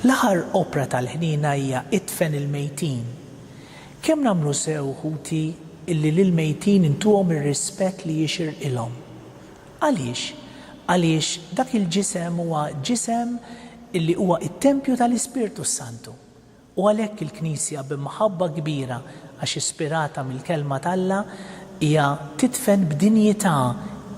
L-aħħar opra tal-ħnina hija Idfen il-mejtin. Kemm nagħmlu sew ħuti illi lill-mejtin intuhom ir-rispett li jixirqilhom. Għaliex? Għaliex dak il-ġisem huwa ġisem illi huwa it-tempju tal-Ispirtu Santu. U għalhekk il-Knisja b'imħabba kbira għax ispirata mill-kelma t'Alla hija tidfen b'dinjità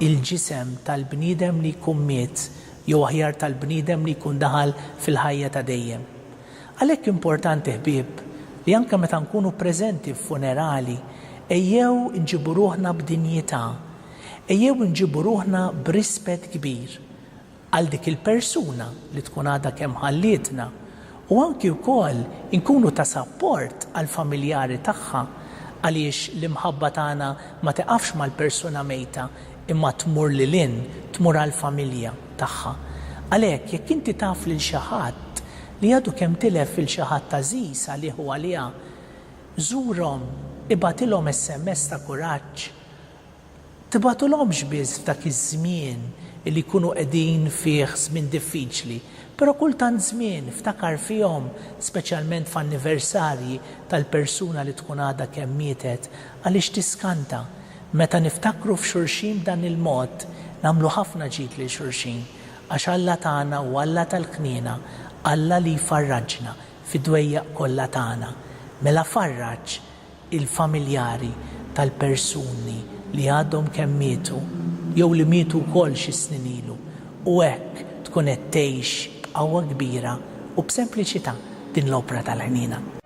il-ġisem tal-bniedem li jkun miet jew aħjar tal-bniedem li jkun daħal fil-ħajja ta' dejjem. Għalhekk importanti ħbieb li anke meta nkunu preżenti f'funerali ejjew nġibu ruħna b'dinjità, ejjew nġibu ruħna b'rispett kbir għal dik il-persuna li tkun għadha kemm ħallietna u anki wkoll inkunu ta' sapport għall familjari tagħha għaliex l-imħabba tagħna ma teqafx mal-persuna mejta imma tmur lilin, tmur għall-familja tagħha. Għalhekk jekk inti taf lil xi ħadd li għadu kemm tilef il xi ħadd għażiż għalih u għaliha, żurhom, ibatilhom SMS ta' kuraġġ. Tibatulhomx biss f'dak iż-żmien li jkunu qegħdin fih żmien diffiċli, però kultant żmien ftakar fihom, speċjalment f'anniversarji tal-persuna li tkun għadha kemm mietet, għaliex tiskanta. Meta niftakru f'xulxin dan il-mod, nagħmlu ħafna ġid lil xulxin, għax Alla tagħna u Alla tal-Kniena, Alla li jfarraġna fid-dwejjaq kollha tagħna. Mela farraġ il-familjari tal-persuni li għadhom kemm mietu, jew li mietu wkoll xi snin ilu, u hekk tkun qed tgħix b'qawwa kbira u b'sempliċità din l-opra tal-ħnina.